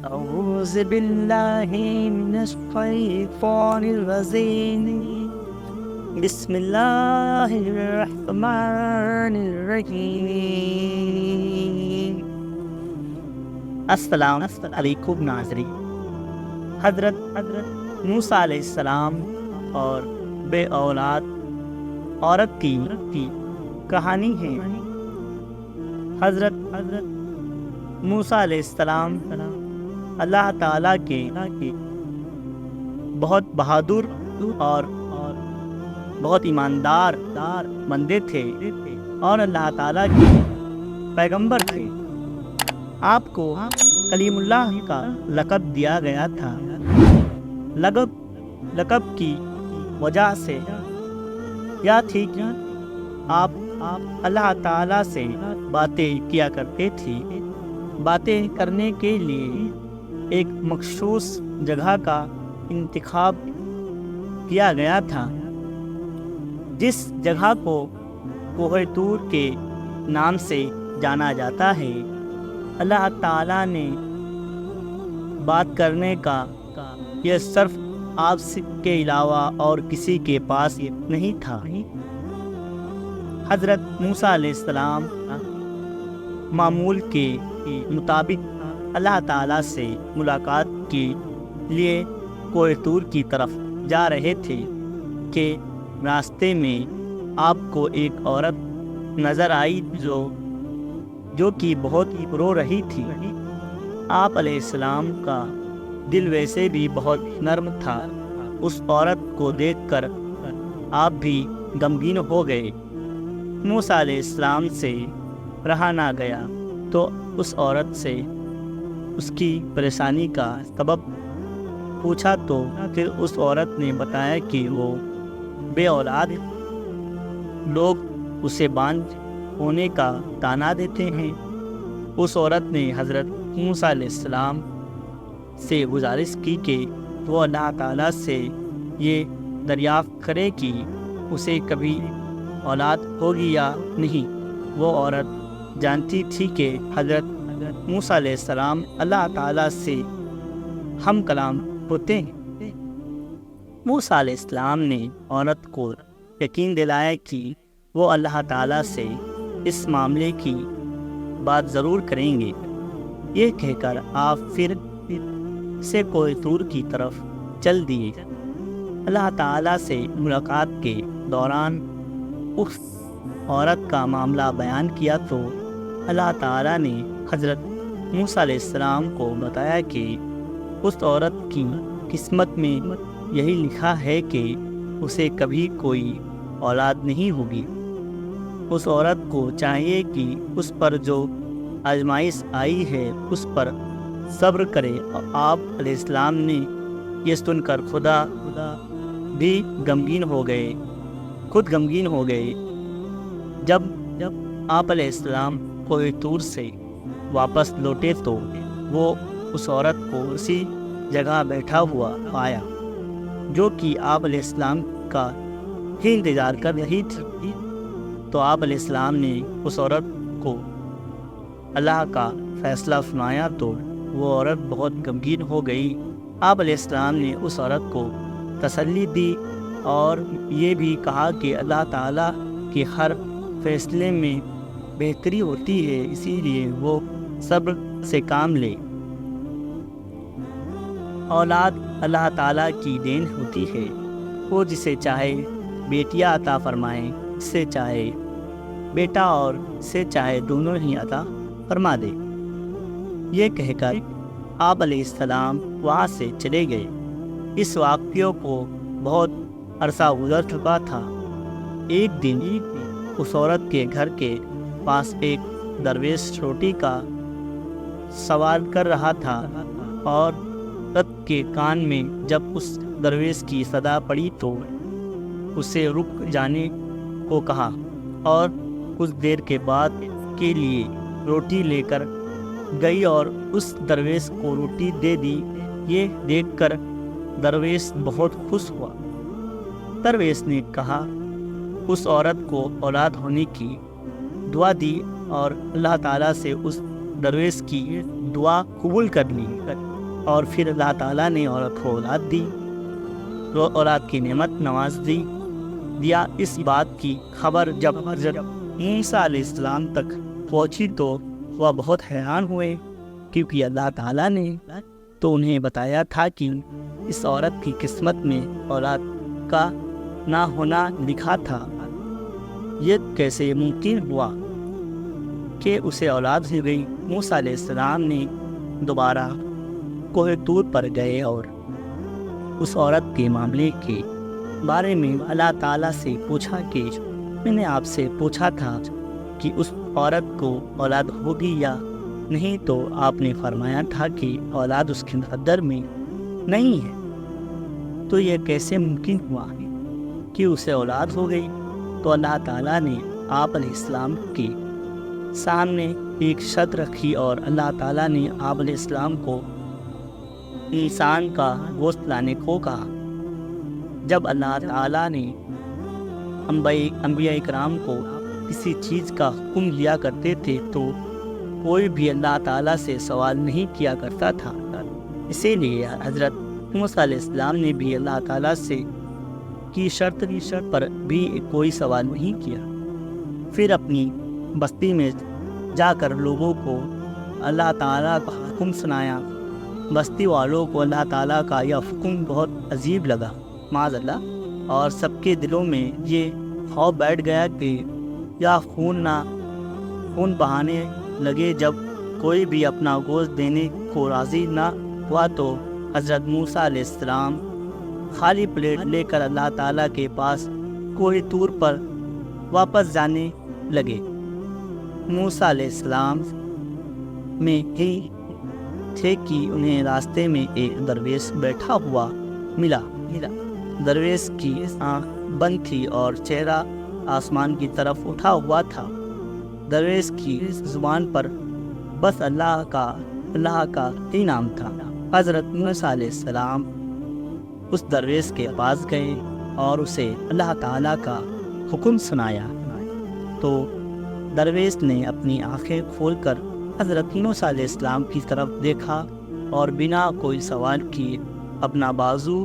أعوذ بالله من الشيطان الرجيم بسم الله الرحمن الرحیم۔ السلام علیکم ناظرین۔ حضرت موسیٰ علیہ السلام اور بے اولاد عورت کی کہانی ہے۔ حضرت موسیٰ علیہ السلام اللہ تعالیٰ کے بہت بہادر اور بہت ایماندار بندے تھے اور اللہ تعالیٰ کے پیغمبر تھے۔ آپ کو کلیم اللہ کا لقب دیا گیا تھا۔ لقب کی وجہ سے کیا تھی کہ آپ اللہ تعالیٰ سے باتیں کیا کرتے تھے۔ باتیں کرنے کے لیے ایک مخصوص جگہ کا انتخاب کیا گیا تھا، جس جگہ کو کوہ طور کے نام سے جانا جاتا ہے۔ اللہ تعالیٰ نے بات کرنے کا یہ صرف آپ کے علاوہ اور کسی کے پاس نہیں تھا۔ حضرت موسیٰ علیہ السلام معمول کے مطابق اللہ تعالیٰ سے ملاقات کے لیے کوہ طور کی طرف جا رہے تھے کہ راستے میں آپ کو ایک عورت نظر آئی جو کہ بہت رو رہی تھی۔ آپ علیہ السلام کا دل ویسے بھی بہت نرم تھا۔ اس عورت کو دیکھ کر آپ بھی غمگین ہو گئے۔ موسیٰ علیہ السلام سے رہا نہ گیا تو اس عورت سے اس کی پریشانی کا سبب پوچھا تو پھر اس عورت نے بتایا کہ وہ بے اولاد لوگ اسے باندھ ہونے کا طعنہ دیتے ہیں۔ اس عورت نے حضرت موسیٰ علیہ السلام سے گزارش کی کہ وہ اللہ تعالیٰ سے یہ دریافت کرے کہ اسے کبھی اولاد ہوگی یا نہیں۔ وہ عورت جانتی تھی کہ حضرت موسیٰ علیہ السلام اللہ تعالیٰ سے ہم کلام ہوتے ہیں۔ موسیٰ علیہ السلام نے عورت کو یقین دلایا کہ وہ اللہ تعالیٰ سے اس معاملے کی بات ضرور کریں گے۔ یہ کہہ کر آپ پھر سے کوہ طور کی طرف چل دیے۔ اللہ تعالیٰ سے ملاقات کے دوران اس عورت کا معاملہ بیان کیا تو اللہ تعالیٰ نے حضرت موسیٰ علیہ السلام کو بتایا کہ اس عورت کی قسمت میں یہی لکھا ہے کہ اسے کبھی کوئی اولاد نہیں ہوگی۔ اس عورت کو چاہیے کہ اس پر جو آزمائش آئی ہے اس پر صبر کرے۔ اور آپ علیہ السلام نے یہ سن کر خود غمگین ہو گئے۔ جب آپ علیہ السلام کوہ طور سے واپس لوٹے تو وہ اس عورت کو اسی جگہ بیٹھا ہوا پایا جو کہ آپ علیہ السلام کا ہی انتظار کر رہی تھی۔ تو آپ علیہ السلام نے اس عورت کو اللہ کا فیصلہ سنایا تو وہ عورت بہت غمگین ہو گئی۔ آپ علیہ السلام نے اس عورت کو تسلی دی اور یہ بھی کہا کہ اللہ تعالیٰ کے ہر فیصلے میں بہتری ہوتی ہے، اسی لیے وہ صبر سے کام لے۔ اولاد اللہ تعالیٰ کی دین ہوتی ہے، وہ جسے چاہے بیٹیاں عطا فرمائے، جسے چاہے بیٹا اور جسے چاہے دونوں ہی عطا فرما دے۔ یہ کہہ کر آپ علیہ السلام وہاں سے چلے گئے۔ اس واقعے کو بہت عرصہ گزر چکا تھا۔ ایک دن اس عورت کے گھر کے پاس ایک درویش روٹی کا سوال کر رہا تھا اور رت کے کان میں جب اس درویش کی صدا پڑی تو اسے رک جانے کو کہا اور کچھ دیر کے بعد کے لیے روٹی لے کر گئی اور اس درویش کو روٹی دے دی۔ یہ دیکھ کر درویش بہت خوش ہوا۔ درویش نے کہا اس عورت کو اولاد ہونے کی دعا دی اور اللہ تعالیٰ سے اس درویش کی دعا قبول کر لی اور پھر اللہ تعالیٰ نے عورت کو اولاد دی، اولاد کی نعمت نواز دیا۔ اس بات کی خبر جب حضرت موسیٰ علیہ السلام تک پہنچی تو وہ بہت حیران ہوئے، کیونکہ اللہ تعالیٰ نے تو انہیں بتایا تھا کہ اس عورت کی قسمت میں اولاد کا نہ ہونا لکھا تھا۔ یہ کیسے ممکن ہوا کہ اسے اولاد ہو گئی؟ موسیٰ علیہ السلام نے دوبارہ کوہ طور پر گئے اور اس عورت کے معاملے کے بارے میں اللہ تعالیٰ سے پوچھا کہ میں نے آپ سے پوچھا تھا کہ اس عورت کو اولاد ہوگی یا نہیں، تو آپ نے فرمایا تھا کہ اولاد اس کے مقدر میں نہیں ہے، تو یہ کیسے ممکن ہوا کہ اسے اولاد ہو گئی؟ تو اللہ تعالیٰ نے آپ علیہ السلام کے سامنے ایک شرط رکھی اور اللہ تعالیٰ نے آپ علیہ السلام کو انسان کا گوشت لانے کو کہا۔ جب اللہ تعالیٰ نے انبیاء کرام کو کسی چیز کا حکم لیا کرتے تھے تو کوئی بھی اللہ تعالیٰ سے سوال نہیں کیا کرتا تھا، اسی لیے حضرت موسیٰ علیہ السلام نے بھی اللہ تعالیٰ سے کی شرط پر بھی کوئی سوال نہیں کیا۔ پھر اپنی بستی میں جا کر لوگوں کو اللہ تعالیٰ کا حکم سنایا۔ بستی والوں کو اللہ تعالیٰ کا یہ حکم بہت عجیب لگا معاذ اللہ، اور سب کے دلوں میں یہ خوف بیٹھ گیا کہ یا خون بہانے لگے۔ جب کوئی بھی اپنا گوشت دینے کو راضی نہ ہوا تو حضرت موسیٰ علیہ السلام خالی پلیٹ لے کر اللہ تعالیٰ کے پاس کوہ طور پر واپس جانے لگے۔ موسیٰ علیہ السلام میں ہی تھے کہ انہیں راستے میں ایک درویش بیٹھا ہوا ملا۔ درویش کی آنکھ بند تھی اور چہرہ آسمان کی طرف اٹھا ہوا تھا۔ درویش کی زبان پر بس اللہ کا ہی نام تھا۔ حضرت موسیٰ علیہ السلام اس درویش کے پاس گئے اور اسے اللہ تعالیٰ کا حکم سنایا تو درویش نے اپنی آنکھیں کھول کر حضرت موسیٰ علیہ السلام کی طرف دیکھا اور بنا کوئی سوال کیے اپنا بازو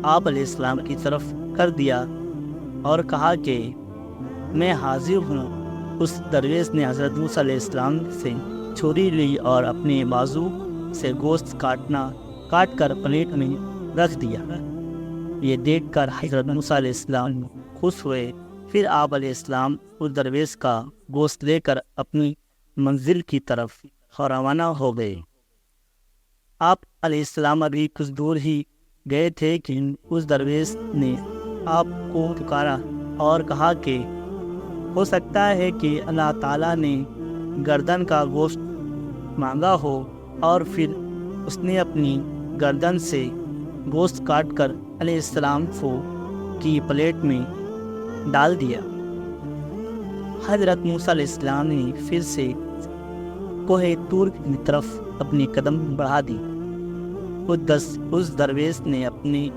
آپ علیہ السلام کی طرف کر دیا اور کہا کہ میں حاضر ہوں۔ اس درویش نے حضرت موسیٰ علیہ السلام سے چھری لی اور اپنے بازو سے گوشت کاٹ کر پلیٹ میں رکھ دیا۔ یہ دیکھ کر حضرت موسیٰ علیہ السلام خوش ہوئے۔ پھر آپ علیہ السلام اس درویش کا گوشت لے کر اپنی منزل کی طرف روانہ ہو گئے۔ آپ علیہ السلام ابھی کچھ دور ہی گئے تھے کہ اس درویش نے آپ کو پکارا اور کہا کہ ہو سکتا ہے کہ اللہ تعالیٰ نے گردن کا گوشت مانگا ہو اور پھر اس نے اپنی گردن سے گوشت کاٹ کر علیہ السلام کی پلیٹ میں ڈال دیا۔ حضرت موسیٰ علیہ السلام نے پھر سے کوہ طور کی طرف اپنی قدم بڑھا دی۔ اس درویش نے اپنے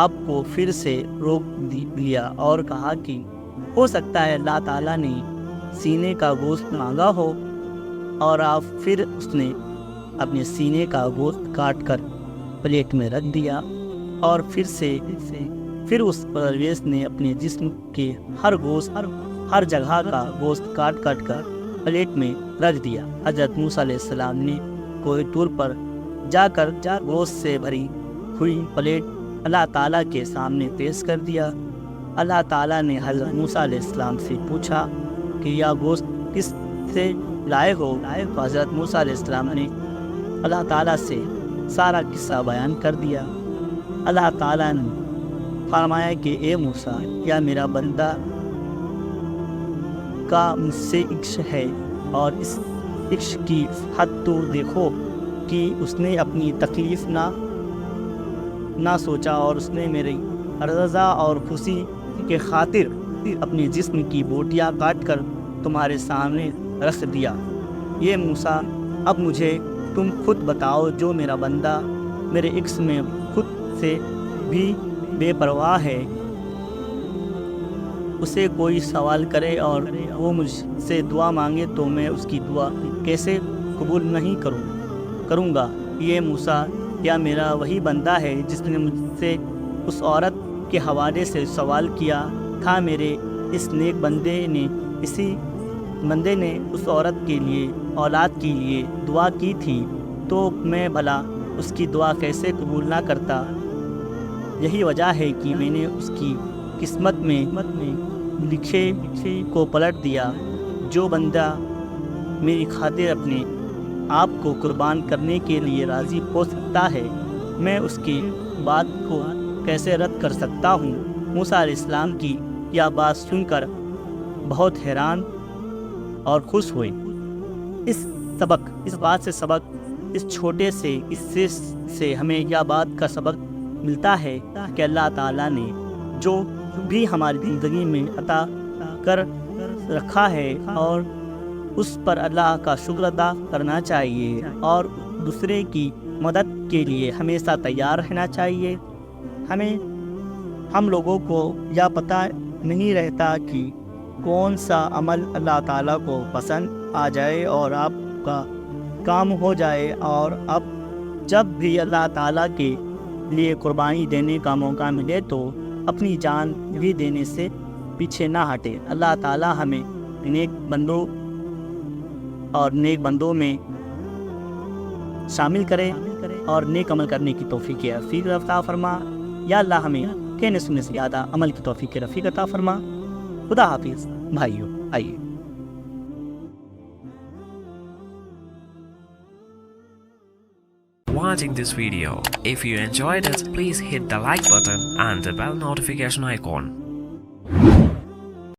آپ کو پھر سے روک لیا اور کہا کہ ہو سکتا ہے اللہ تعالیٰ نے سینے کا گوشت مانگا ہو، اور پھر اس نے اپنے سینے کا گوشت کاٹ کر پلیٹ میں رکھ دیا، اور پھر اس درویش نے اپنے جسم کے ہر جگہ کا گوشت کاٹ کر پلیٹ میں رکھ دیا۔ حضرت موسیٰ علیہ السلام نے کوہ طور پر جا کر گوشت سے بھری ہوئی پلیٹ اللہ تعالیٰ کے سامنے پیش کر دیا۔ اللہ تعالیٰ نے حضرت موسیٰ علیہ السلام سے پوچھا کہ یہ گوشت کس سے لائے ہو؟ حضرت موسیٰ علیہ السلام نے اللہ تعالیٰ سے سارا قصہ بیان کر دیا۔ اللہ تعالیٰ نے فرمایا کہ اے موسیٰ، یا میرا بندہ کا مجھ سے عشق ہے، اور اس عشق کی حد تو دیکھو کہ اس نے اپنی تکلیف نہ سوچا، اور اس نے میری رضا اور خوشی کے خاطر اپنے جسم کی بوٹیاں کاٹ کر تمہارے سامنے رکھ دیا۔ یہ موسیٰ، اب مجھے تم خود بتاؤ، جو میرا بندہ میرے عشق میں خود سے بھی بے پرواہ ہے، اسے کوئی سوال کرے اور وہ مجھ سے دعا مانگے تو میں اس کی دعا کیسے قبول نہیں کروں گا۔ یہ موسیٰ کیا میرا وہی بندہ ہے جس نے مجھ سے اس عورت کے حوالے سے سوال کیا تھا؟ میرے اس نیک بندے نے اس عورت کے لیے اولاد کے لیے دعا کی تھی، تو میں بھلا اس کی دعا کیسے قبول نہ کرتا؟ یہی وجہ ہے کہ میں نے اس کی قسمت میں لکھے کو پلٹ دیا۔ جو بندہ میری خاطر اپنے آپ کو قربان کرنے کے لیے راضی ہو سکتا ہے، میں اس کی بات کو کیسے رد کر سکتا ہوں؟ موسیٰ علیہ السلام کی یہ بات سن کر بہت حیران اور خوش ہوئے۔ اس بات سے سبق، اس چھوٹے سے قصے سے ہمیں یہ بات کا سبق ملتا ہے کہ اللہ تعالیٰ نے جو بھی ہماری زندگی میں عطا کر رکھا ہے اور اس پر اللہ کا شکر ادا کرنا چاہیے اور دوسرے کی مدد کے لیے ہمیشہ تیار رہنا چاہیے۔ ہم لوگوں کو یہ پتہ نہیں رہتا کہ کون سا عمل اللہ تعالیٰ کو پسند آ جائے اور آپ کا کام ہو جائے، اور اب جب بھی اللہ تعالیٰ کے لیے قربانی دینے کا موقع ملے تو اپنی جان بھی دینے سے پیچھے نہ ہٹے۔ اللہ تعالیٰ ہمیں نیک بندوں میں شامل کرے اور نیک عمل کرنے کی توفیق رفیق عطا فرما۔ یا اللہ ہمیں کہنے سننے سے زیادہ عمل کی توفیق رفیق عطا فرما۔ خدا حافظ بھائیو۔ آئیے watching this video. If you enjoyed it, please hit the like button and the bell notification icon.